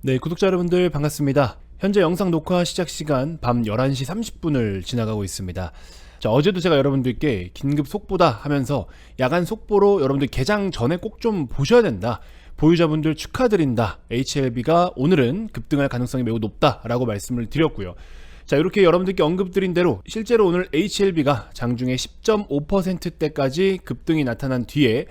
네, 구독자 여러분들 반갑습니다. 현재 영상 녹화 시작 시간 밤 11시 30분을 지나가고 있습니다. 자, 어제도 제가 여러분들께 긴급 속보다 하면서 야간 속보로 여러분들 개장 전에 꼭 좀 보셔야 된다. 보유자분들 축하드린다. HLB가 오늘은 급등할 가능성이 매우 높다라고 말씀을 드렸고요. 자, 이렇게 여러분들께 언급드린 대로 실제로 오늘 HLB가 장중에 10.5%대까지 급등이 나타난 뒤에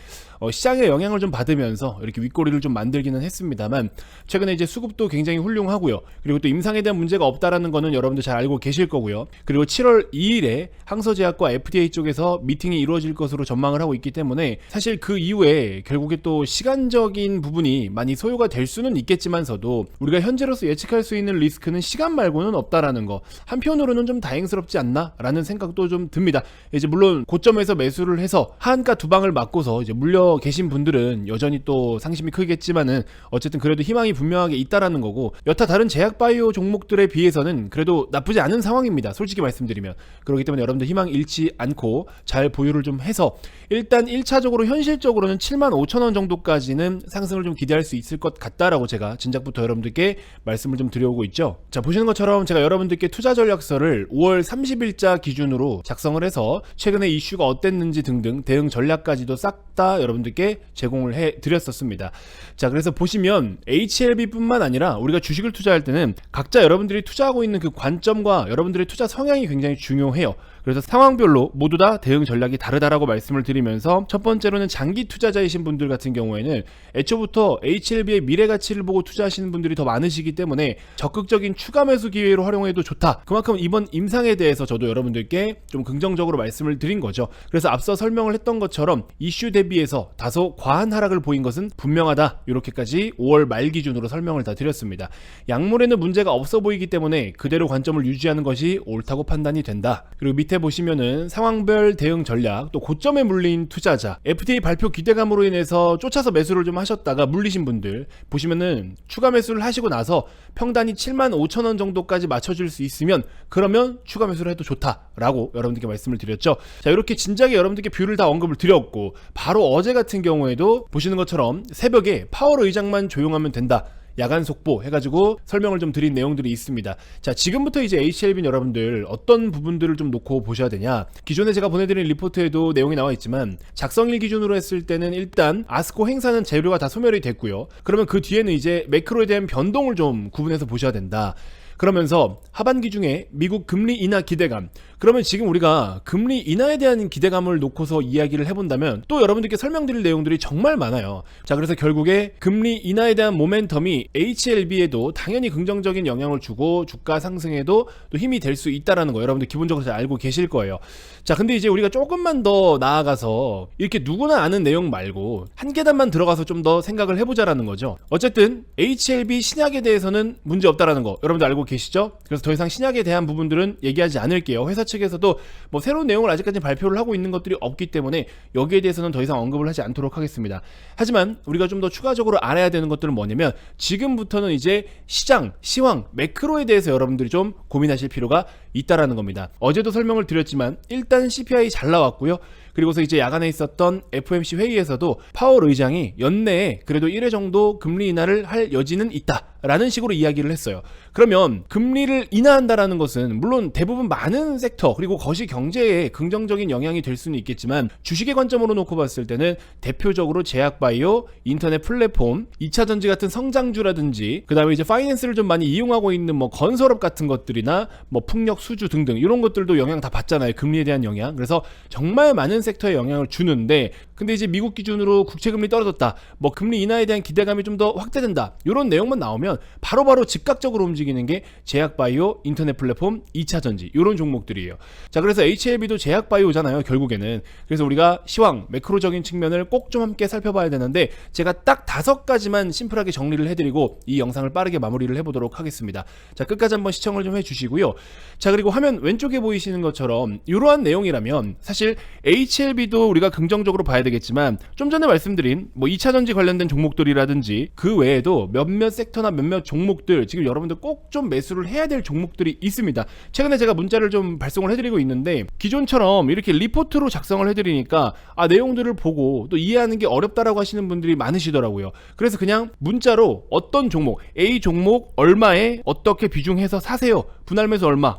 시장의 영향을 좀 받으면서 이렇게 윗꼬리를 좀 만들기는 했습니다만, 최근에 이제 수급도 굉장히 훌륭하고요. 그리고 또 임상에 대한 문제가 없다라는 거는 여러분들 잘 알고 계실 거고요. 그리고 7월 2일에 항서제약과 FDA 쪽에서 미팅이 이루어질 것으로 전망을 하고 있기 때문에 사실 그 이후에 결국에 또 시간적인 부분이 많이 소요가 될 수는 있겠지만서도 우리가 현재로서 예측할 수 있는 리스크는 시간 말고는 없다라는 거, 한편으로는 좀 다행스럽지 않나 라는 생각도 좀 듭니다. 이제 물론 고점에서 매수를 해서 하한가 두 방을 맞고서 이제 물려 계신 분들은 여전히 또 상심이 크겠지만은 어쨌든 그래도 희망이 분명하게 있다라는 거고, 여타 다른 제약바이오 종목들에 비해서는 그래도 나쁘지 않은 상황입니다. 솔직히 말씀드리면. 그렇기 때문에 여러분들 희망 잃지 않고 잘 보유를 좀 해서 일단 1차적으로 현실적으로는 75,000원 정도까지는 상승을 좀 기대할 수 있을 것 같다라고 제가 진작부터 여러분들께 말씀을 좀 드려오고 있죠. 자, 보시는 것처럼 제가 여러분들께 투자 전략서를 5월 30일자 기준으로 작성을 해서 최근에 이슈가 어땠는지 등등 대응 전략까지도 싹 다 여러분들께 제공을 해 드렸었습니다. 자, 그래서 보시면 HLB 뿐만 아니라 우리가 주식을 투자할 때는 각자 여러분들이 투자하고 있는 그 관점과 여러분들의 투자 성향이 굉장히 중요해요. 그래서 상황별로 모두 다 대응 전략이 다르다라고 말씀을 드리면서, 첫 번째로는 장기 투자자이신 분들 같은 경우에는 애초부터 HLB의 미래 가치를 보고 투자하시는 분들이 더 많으시기 때문에 적극적인 추가 매수 기회로 활용해도 좋다. 그만큼 이번 임상에 대해서 저도 여러분들께 좀 긍정적으로 말씀을 드린 거죠. 그래서 앞서 설명을 했던 것처럼 이슈 대비해서 다소 과한 하락을 보인 것은 분명하다. 이렇게까지 5월 말 기준으로 설명을 다 드렸습니다. 약물에는 문제가 없어 보이기 때문에 그대로 관점을 유지하는 것이 옳다고 판단이 된다. 그리고 밑에 보시면은 상황별 대응 전략, 또 고점에 물린 투자자, FDA 발표 기대감으로 인해서 쫓아서 매수를 좀 하셨다가 물리신 분들 보시면은 추가 매수를 하시고 나서 평단이 75,000원 정도까지 맞춰줄 수 있으면 그러면 추가 매수를 해도 좋다라고 여러분들께 말씀을 드렸죠. 자, 이렇게 진작에 여러분들께 뷰를 다 언급을 드렸고, 바로 어제 같은 경우에도 보시는 것처럼 새벽에 파월 의장만 조용하면 된다, 야간 속보 해가지고 설명을 좀 드린 내용들이 있습니다. 자, 지금부터 이제 HLB 여러분들 어떤 부분들을 좀 놓고 보셔야 되냐. 기존에 제가 보내드린 리포트에도 내용이 나와 있지만, 작성일 기준으로 했을 때는 일단 아스코 행사는 재료가 다 소멸이 됐고요. 그러면 그 뒤에는 이제 매크로에 대한 변동을 좀 구분해서 보셔야 된다. 그러면서 하반기 중에 미국 금리 인하 기대감, 그러면 지금 우리가 금리 인하에 대한 기대감을 놓고서 이야기를 해본다면 또 여러분들께 설명드릴 내용들이 정말 많아요. 자, 그래서 결국에 금리 인하에 대한 모멘텀이 HLB에도 당연히 긍정적인 영향을 주고 주가 상승에도 또 힘이 될 수 있다라는 거 여러분들 기본적으로 잘 알고 계실 거예요. 자, 근데 이제 우리가 조금만 더 나아가서 이렇게 누구나 아는 내용 말고 한 계단만 들어가서 좀 더 생각을 해보자라는 거죠. 어쨌든 HLB 신약에 대해서는 문제 없다라는 거 여러분들 알고 계시죠? 그래서 더 이상 신약에 대한 부분들은 얘기하지 않을게요. 회사 측에서도 뭐 새로운 내용을 아직까지 발표를 하고 있는 것들이 없기 때문에 여기에 대해서는 더 이상 언급을 하지 않도록 하겠습니다. 하지만 우리가 좀 더 추가적으로 알아야 되는 것들은 뭐냐면, 지금부터는 이제 시장, 시황, 매크로에 대해서 여러분들이 좀 고민하실 필요가 있다라는 겁니다. 어제도 설명을 드렸지만 일단 CPI 잘 나왔고요. 그리고서 이제 야간에 있었던 FOMC 회의에서도 파월 의장이 연내에 그래도 1회 정도 금리 인하를 할 여지는 있다라는 식으로 이야기를 했어요. 그러면 금리를 인하한다라는 것은 물론 대부분 많은 섹터 그리고 거시 경제에 긍정적인 영향이 될 수는 있겠지만, 주식의 관점으로 놓고 봤을 때는 대표적으로 제약바이오, 인터넷 플랫폼, 2차전지 같은 성장주라든지, 그 다음에 이제 파이낸스를 좀 많이 이용하고 있는 뭐 건설업 같은 것들이나 뭐 풍력, 수주 등등 이런 것들도 영향 다 받잖아요. 금리에 대한 영향. 그래서 정말 많은 섹터에 영향을 주는데, 근데 이제 미국 기준으로 국채금리 떨어졌다, 뭐 금리 인하에 대한 기대감이 좀 더 확대된다, 이런 내용만 나오면 바로바로 즉각적으로 움직이는 게 제약바이오, 인터넷 플랫폼, 2차전지 이런 종목들이에요. 자, 그래서 HLB도 제약바이오잖아요 결국에는. 그래서 우리가 시황, 매크로적인 측면을 꼭 좀 함께 살펴봐야 되는데, 제가 딱 5가지만 심플하게 정리를 해드리고 이 영상을 빠르게 마무리를 해보도록 하겠습니다. 자, 끝까지 한번 시청을 좀 해주시고요. 자, 자, 그리고 화면 왼쪽에 보이시는 것처럼 이러한 내용이라면 사실 HLB도 우리가 긍정적으로 봐야 되겠지만 좀 전에 말씀드린 뭐 2차전지 관련된 종목들이라든지 그 외에도 몇몇 섹터나 몇몇 종목들 지금 여러분들 꼭 좀 매수를 해야 될 종목들이 있습니다. 최근에 제가 문자를 좀 발송을 해드리고 있는데 기존처럼 이렇게 리포트로 작성을 해드리니까 내용들을 보고 또 이해하는 게 어렵다라고 하시는 분들이 많으시더라고요. 그래서 그냥 문자로 어떤 종목, A 종목 얼마에 어떻게 비중해서 사세요, 분할매수 얼마,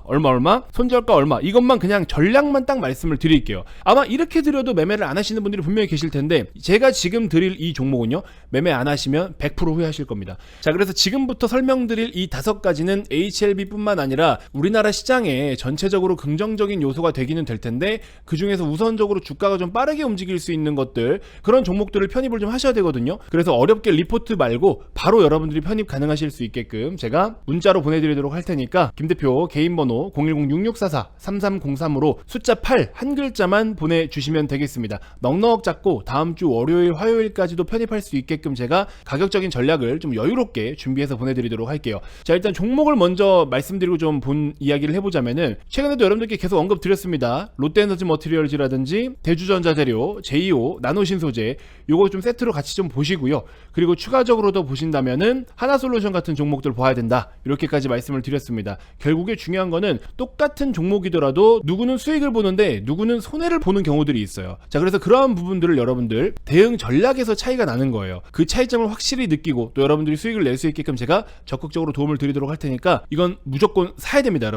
손절가 얼마, 이것만 그냥 전략만 딱 말씀을 드릴게요. 아마 이렇게 드려도 매매를 안 하시는 분들이 분명히 계실 텐데 제가 지금 드릴 이 종목은요, 매매 안 하시면 100% 후회하실 겁니다. 자, 그래서 지금부터 설명드릴 이 5가지는 HLB뿐만 아니라 우리나라 시장에 전체적으로 긍정적인 요소가 되기는 될 텐데 그 중에서 우선적으로 주가가 좀 빠르게 움직일 수 있는 것들, 그런 종목들을 편입을 좀 하셔야 되거든요. 그래서 어렵게 리포트 말고 바로 여러분들이 편입 가능하실 수 있게끔 제가 문자로 보내드리도록 할 테니까 김 대표 개인 번호 010-6644-3303으로 숫자 8 한 글자만 보내주시면 되겠습니다. 넉넉 잡고 다음 주 월요일 화요일까지도 편입할 수 있게끔 제가 가격적인 전략을 좀 여유롭게 준비해서 보내드리도록 할게요. 자, 일단 종목을 먼저 말씀드리고 좀 본 이야기를 해보자면은 최근에도 여러분들께 계속 언급드렸습니다. 롯데에너지 머티리얼즈라든지 대주전자재료, 제이오, 나노신소재, 요거 좀 세트로 같이 좀 보시고요. 그리고 추가적으로도 보신다면은 하나솔루션 같은 종목들 봐야 된다, 이렇게까지 말씀을 드렸습니다. 결국에 중요한 거는 똑같은 종목이더라도 누구는 수익을 보는데 누구는 손해를 보는 경우들이 있어요. 자, 그래서 그러한 부분들을 여러분들 대응 전략에서 차이가 나는 거예요. 그 차이점을 확실히 느끼고 또 여러분들이 수익을 낼 수 있게끔 제가 적극적으로 도움을 드리도록 할 테니까 이건 무조건 사야 됩니다.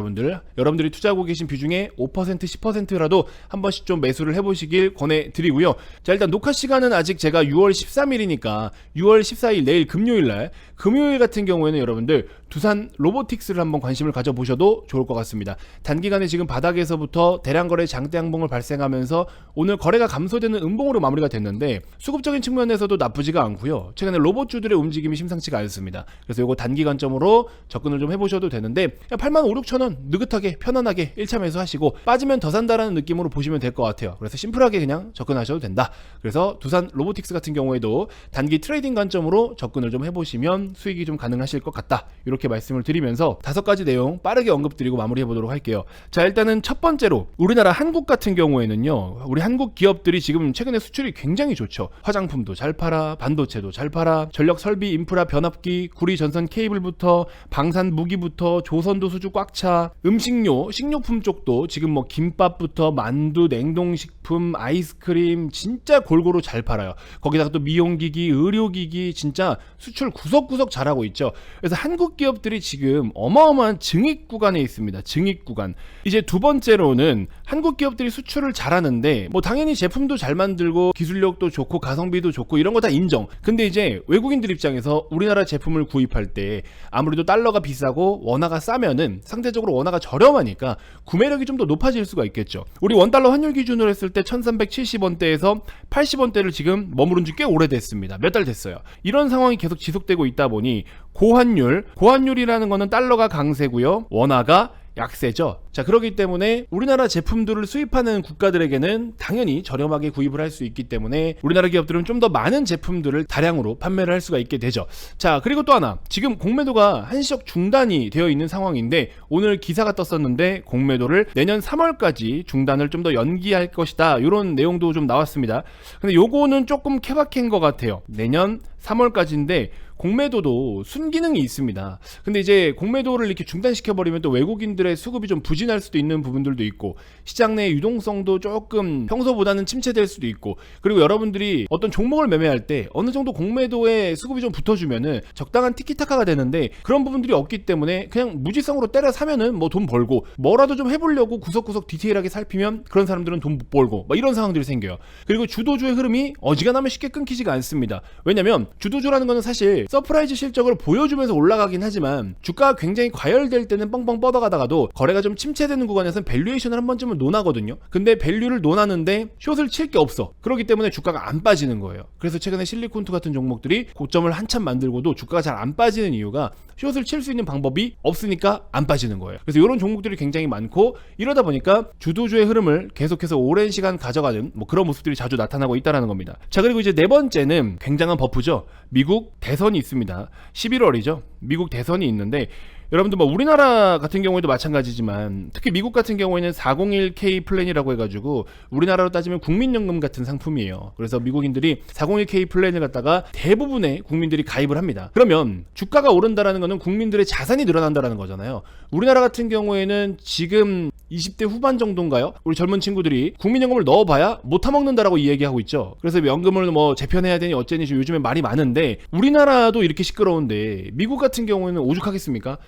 여러분들이 투자하고 계신 비중에 5% 10%라도 한 번씩 좀 매수를 해보시길 권해드리고요. 자, 일단 녹화 시간은 아직 제가 6월 13일이니까 6월 14일 내일 금요일 같은 경우에는 여러분들 두산 로보틱스를 한번 관심을 가져보셔도 좋을 것 같습니다. 단기간에 지금 바닥에서부터 대량 거래 장대 양봉을 발생하면서 오늘 거래가 감소되는 음봉으로 마무리가 됐는데 수급적인 측면에서도 나쁘지가 않고요. 최근에 로봇주들의 움직임이 심상치가 않습니다. 그래서 이거 단기 관점으로 접근을 좀 해보셔도 되는데 85,000원 느긋하게 편안하게 1차 매수하시고 빠지면 더 산다라는 느낌으로 보시면 될 것 같아요. 그래서 심플하게 그냥 접근하셔도 된다. 그래서 두산 로보틱스 같은 경우에도 단기 트레이딩 관점으로 접근을 좀 해보시면 수익이 좀 가능하실 것 같다, 이렇게 말씀을 드리면서 5가지 내용 빠르게 언급드리고 마무리해 보도록 할게요. 자, 일단은 첫 번째로 우리나라 한국 같은 경우에는요, 우리 한국 기업들이 지금 최근에 수출이 굉장히 좋죠. 화장품도 잘 팔아, 반도체도 잘 팔아, 전력 설비 인프라 변압기, 구리 전선 케이블부터 방산 무기부터 조선도 수주 꽉 차, 음식료 식료품 쪽도 지금 뭐 김밥부터 만두, 냉동식품, 아이스크림 진짜 골고루 잘 팔아요. 거기다가 또 미용기기, 의료기기 진짜 수출 구석구석 잘하고 있죠. 그래서 한국 기업들이 지금 어마어마한 증익 구간에 있습니다. 증익 구간. 이제 두 번째로는 한국 기업들이 수출을 잘하는데 뭐 당연히 제품도 잘 만들고 기술력도 좋고 가성비도 좋고 이런 거 다 인정. 근데 이제 외국인들 입장에서 우리나라 제품을 구입할 때 아무래도 달러가 비싸고 원화가 싸면은 상대적으로 원화가 저렴하니까 구매력이 좀 더 높아질 수가 있겠죠. 우리 원달러 환율 기준으로 했을 때 1370원대에서 80원대를 지금 머무른 지 꽤 오래됐습니다. 몇 달 됐어요. 이런 상황이 계속 지속되고 있다 보니 고환율이라는 거는 달러가 강세고요, 원화가 약세죠. 자, 그렇기 때문에 우리나라 제품들을 수입하는 국가들에게는 당연히 저렴하게 구입을 할 수 있기 때문에 우리나라 기업들은 좀 더 많은 제품들을 다량으로 판매를 할 수가 있게 되죠. 자, 그리고 또 하나, 지금 공매도가 한시적 중단이 되어 있는 상황인데 오늘 기사가 떴었는데 공매도를 내년 3월까지 중단을 좀 더 연기할 것이다, 이런 내용도 좀 나왔습니다. 근데 요거는 조금 케바케인 것 같아요. 내년 3월까지인데 공매도도 순기능이 있습니다. 근데 이제 공매도를 이렇게 중단시켜버리면 또 외국인들의 수급이 좀 부진할 수도 있는 부분들도 있고 시장 내 유동성도 조금 평소보다는 침체될 수도 있고, 그리고 여러분들이 어떤 종목을 매매할 때 어느 정도 공매도에 수급이 좀 붙어주면은 적당한 티키타카가 되는데 그런 부분들이 없기 때문에 그냥 무지성으로 때려 사면은 뭐 돈 벌고 뭐라도 좀 해보려고 구석구석 디테일하게 살피면 그런 사람들은 돈 못 벌고 막 이런 상황들이 생겨요. 그리고 주도주의 흐름이 어지간하면 쉽게 끊기지가 않습니다. 왜냐면 주도주라는 거는 사실 서프라이즈 실적을 보여주면서 올라가긴 하지만 주가가 굉장히 과열될 때는 뻥뻥 뻗어가다가도 거래가 좀 침체되는 구간에서는 밸류에이션을 한 번쯤은 논하거든요. 근데 밸류를 논하는데 숏을 칠 게 없어. 그렇기 때문에 주가가 안 빠지는 거예요. 그래서 최근에 실리콘투 같은 종목들이 고점을 한참 만들고도 주가가 잘 안 빠지는 이유가 숏을 칠 수 있는 방법이 없으니까 안 빠지는 거예요. 그래서 이런 종목들이 굉장히 많고, 이러다 보니까 주도주의 흐름을 계속해서 오랜 시간 가져가는 뭐 그런 모습들이 자주 나타나고 있다는 겁니다. 자, 그리고 이제 네 번째는 굉장한 버프죠. 미국 대선이 있습니다. 11월이죠. 미국 대선이 있는데, 여러분들 뭐 우리나라 같은 경우에도 마찬가지지만 특히 미국 같은 경우에는 401k 플랜이라고 해가지고 우리나라로 따지면 국민연금 같은 상품이에요. 그래서 미국인들이 401k 플랜을 갖다가 대부분의 국민들이 가입을 합니다. 그러면 주가가 오른다라는 거는 국민들의 자산이 늘어난다라는 거잖아요. 우리나라 같은 경우에는 지금 20대 후반 정도인가요? 우리 젊은 친구들이 국민연금을 넣어봐야 못 타먹는다라고 이야기하고 있죠. 그래서 연금을 뭐 재편해야 되니 어쩌니 요즘에 말이 많은데, 우리나라도 이렇게 시끄러운데 미국 같은 경우에는 오죽하겠습니까?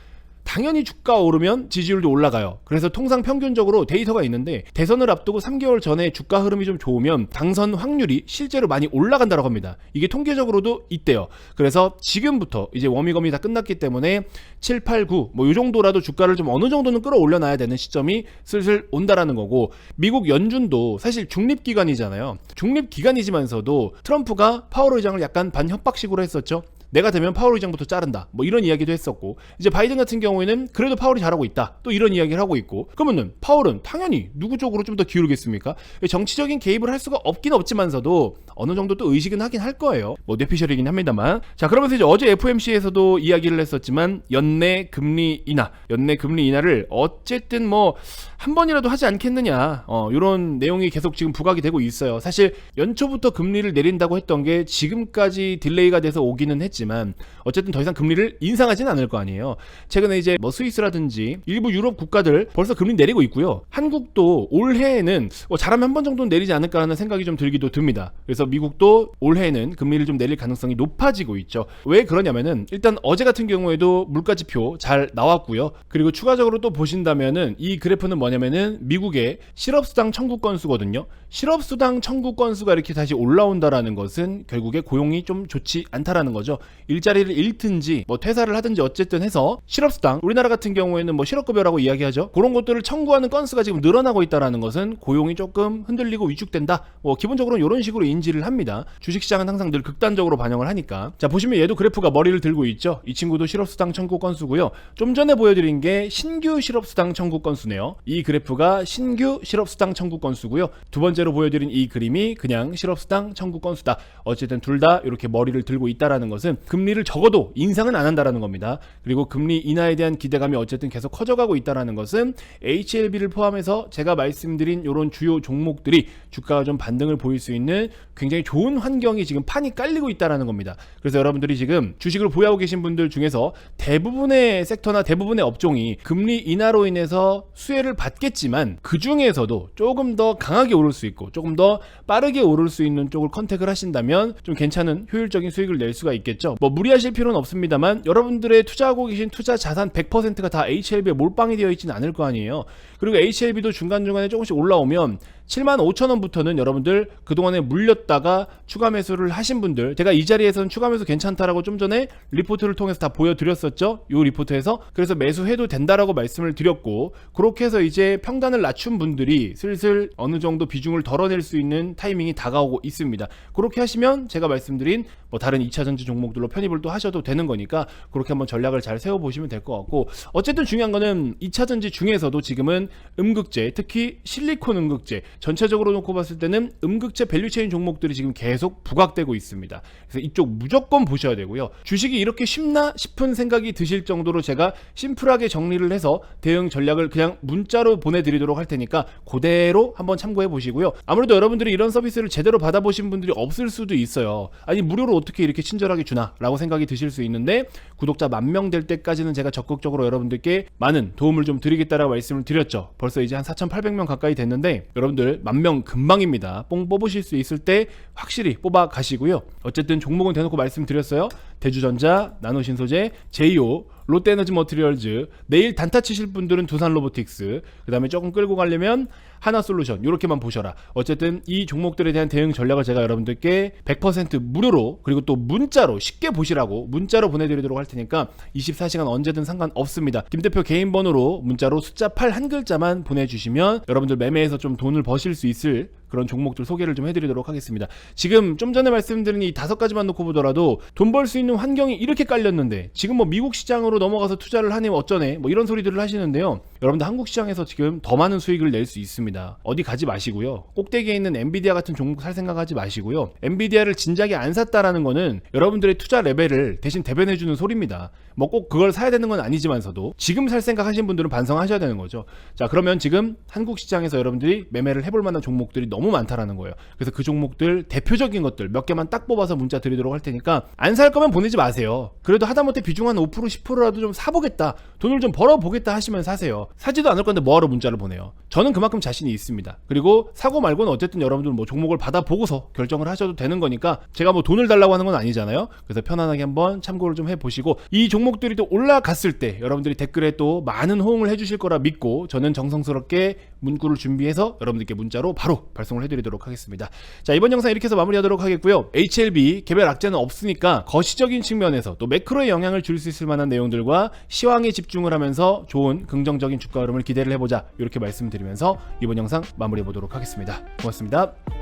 당연히 주가 오르면 지지율도 올라가요. 그래서 통상 평균적으로 데이터가 있는데, 대선을 앞두고 3개월 전에 주가 흐름이 좀 좋으면 당선 확률이 실제로 많이 올라간다고 합니다. 이게 통계적으로도 있대요. 그래서 지금부터 이제 워밍업이 다 끝났기 때문에 7, 8, 9 뭐 이 정도라도 주가를 좀 어느 정도는 끌어올려놔야 되는 시점이 슬슬 온다라는 거고, 미국 연준도 사실 중립기관이잖아요. 중립기관이지만서도 트럼프가 파월 의장을 약간 반협박식으로 했었죠. 내가 되면 파월 의장부터 자른다, 뭐 이런 이야기도 했었고, 이제 바이든 같은 경우에는 그래도 파월이 잘하고 있다, 또 이런 이야기를 하고 있고, 그러면은 파월은 당연히 누구 쪽으로 좀 더 기울겠습니까? 정치적인 개입을 할 수가 없긴 없지만서도 어느 정도 또 의식은 하긴 할 거예요. 뭐 뇌피셜이긴 합니다만. 자, 그러면서 이제 어제 FOMC에서도 이야기를 했었지만 연내 금리 인하를 어쨌든 뭐 한 번이라도 하지 않겠느냐, 이런 내용이 계속 지금 부각이 되고 있어요. 사실 연초부터 금리를 내린다고 했던 게 지금까지 딜레이가 돼서 오기는 했지만 어쨌든 더 이상 금리를 인상하지는 않을 거 아니에요. 최근에 이제 뭐 스위스라든지 일부 유럽 국가들 벌써 금리 내리고 있고요. 한국도 올해에는 잘하면 한 번 정도는 내리지 않을까라는 생각이 좀 들기도 듭니다. 그래서 미국도 올해에는 금리를 좀 내릴 가능성이 높아지고 있죠. 왜 그러냐면은 일단 어제 같은 경우에도 물가지표 잘 나왔고요. 그리고 추가적으로 또 보신다면은 이 그래프는 뭐냐면은 미국의 실업수당 청구 건수거든요. 실업수당 청구 건수가 이렇게 다시 올라온다라는 것은 결국에 고용이 좀 좋지 않다라는 거죠. 일자리를 잃든지 뭐 퇴사를 하든지 어쨌든 해서 실업수당, 우리나라 같은 경우에는 뭐 실업급여라고 이야기하죠. 그런 것들을 청구하는 건수가 지금 늘어나고 있다라는 것은 고용이 조금 흔들리고 위축된다, 뭐 기본적으로는 이런 식으로 인지를 합니다. 주식시장은 항상 늘 극단적으로 반영을 하니까. 자, 보시면 얘도 그래프가 머리를 들고 있죠. 이 친구도 실업수당 청구 건수고요. 좀 전에 보여드린 게 신규 실업수당 청구 건수네요. 이 그래프가 신규 실업수당 청구 건수고요. 두 번째로 보여드린 이 그림이 그냥 실업수당 청구 건수다. 어쨌든 둘 다 이렇게 머리를 들고 있다라는 것은 금리를 적어도 인상은 안 한다라는 겁니다. 그리고 금리 인하에 대한 기대감이 어쨌든 계속 커져가고 있다라는 것은 HLB를 포함해서 제가 말씀드린 이런 주요 종목들이 주가가 좀 반등을 보일 수 있는 굉장히 좋은 환경이 지금 판이 깔리고 있다라는 겁니다. 그래서 여러분들이 지금 주식을 보유하고 계신 분들 중에서 대부분의 섹터나 대부분의 업종이 금리 인하로 인해서 수혜를 받겠지만 그 중에서도 조금 더 강하게 오를 수 있고 조금 더 빠르게 오를 수 있는 쪽을 컨택을 하신다면 좀 괜찮은 효율적인 수익을 낼 수가 있겠죠. 뭐 무리하실 필요는 없습니다만 여러분들의 투자하고 계신 투자 자산 100%가 다 HLB에 몰빵이 되어 있지는 않을 거 아니에요. 그리고 HLB도 중간중간에 조금씩 올라오면 75,000원부터는 여러분들 그동안에 물렸다가 추가 매수를 하신 분들, 제가 이 자리에서는 추가 매수 괜찮다라고 좀 전에 리포트를 통해서 다 보여드렸었죠. 이 리포트에서. 그래서 매수해도 된다라고 말씀을 드렸고, 그렇게 해서 이제 평단을 낮춘 분들이 슬슬 어느 정도 비중을 덜어낼 수 있는 타이밍이 다가오고 있습니다. 그렇게 하시면 제가 말씀드린 뭐 다른 2차전지 종목들로 편입을 또 하셔도 되는 거니까 그렇게 한번 전략을 잘 세워보시면 될 것 같고, 어쨌든 중요한 거는 2차전지 중에서도 지금은 음극재, 특히 실리콘 음극재, 전체적으로 놓고 봤을 때는 음극재 밸류체인 종목들이 지금 계속 부각되고 있습니다. 그래서 이쪽 무조건 보셔야 되고요. 주식이 이렇게 쉽나 싶은 생각이 드실 정도로 제가 심플하게 정리를 해서 대응 전략을 그냥 문자로 보내드리도록 할 테니까 그대로 한번 참고해 보시고요. 아무래도 여러분들이 이런 서비스를 제대로 받아보신 분들이 없을 수도 있어요. 아니 무료로 어떻게 이렇게 친절하게 주나 라고 생각이 드실 수 있는데, 구독자 10,000명 될 때까지는 제가 적극적으로 여러분들께 많은 도움을 좀 드리겠다라고 말씀을 드렸죠. 벌써 이제 한 4,800명 가까이 됐는데 여러분들 10,000명 금방입니다. 뽕 뽑으실 수 있을 때 확실히 뽑아 가시고요. 어쨌든 종목은 대놓고 말씀드렸어요. 대주전자, 나노신소재, 제이오, 롯데에너지 머티리얼즈, 내일 단타 치실 분들은 두산로보틱스, 그 다음에 조금 끌고 가려면 하나솔루션, 이렇게만 보셔라. 어쨌든 이 종목들에 대한 대응 전략을 제가 여러분들께 100% 무료로, 그리고 또 문자로 쉽게 보시라고 문자로 보내드리도록 할 테니까 24시간 언제든 상관없습니다. 김대표 개인 번호로 문자로 숫자 8 한 글자만 보내주시면 여러분들 매매에서 좀 돈을 버실 수 있을 그런 종목들 소개를 좀 해드리도록 하겠습니다. 지금 좀 전에 말씀드린 이 5가지만 놓고 보더라도 돈 벌 수 있는 환경이 이렇게 깔렸는데 지금 뭐 미국 시장으로 넘어가서 투자를 하니 어쩌네 뭐 이런 소리들을 하시는데요. 여러분들 한국 시장에서 지금 더 많은 수익을 낼 수 있습니다. 어디 가지 마시고요. 꼭대기에 있는 엔비디아 같은 종목 살 생각하지 마시고요. 엔비디아를 진작에 안 샀다라는 거는 여러분들의 투자 레벨을 대신 대변해주는 소리입니다. 뭐 꼭 그걸 사야 되는 건 아니지만서도 지금 살 생각 하신 분들은 반성하셔야 되는 거죠. 자, 그러면 지금 한국 시장에서 여러분들이 매매를 해볼 만한 종목들이 너무 많다라는 거예요. 그래서 그 종목들 대표적인 것들 몇 개만 딱 뽑아서 문자 드리도록 할 테니까 안 살 거면 보내지 마세요. 그래도 하다못해 비중 한 5% 10%라도 좀 사보겠다, 돈을 좀 벌어보겠다 하시면 사세요. 사지도 않을 건데 뭐하러 문자를 보내요. 저는 그만큼 자신이 있습니다. 그리고 사고 말고는 어쨌든 여러분들 뭐 종목을 받아보고서 결정을 하셔도 되는 거니까 제가 뭐 돈을 달라고 하는 건 아니잖아요. 그래서 편안하게 한번 참고를 좀 해보시고, 이 종목들이 또 올라갔을 때 여러분들이 댓글에 또 많은 호응을 해주실 거라 믿고 저는 정성스럽게 문구를 준비해서 여러분들께 문자로 바로 발송을 해드리도록 하겠습니다. 자, 이번 영상 이렇게 해서 마무리하도록 하겠고요. HLB 개별 악재는 없으니까 거시적인 측면에서 또 매크로에 영향을 줄 수 있을 만한 내용들과 시황에 집중을 하면서 좋은 긍정적인 주가 흐름을 기대를 해보자, 이렇게 말씀드리면서 이번 영상 마무리해 보도록 하겠습니다. 고맙습니다.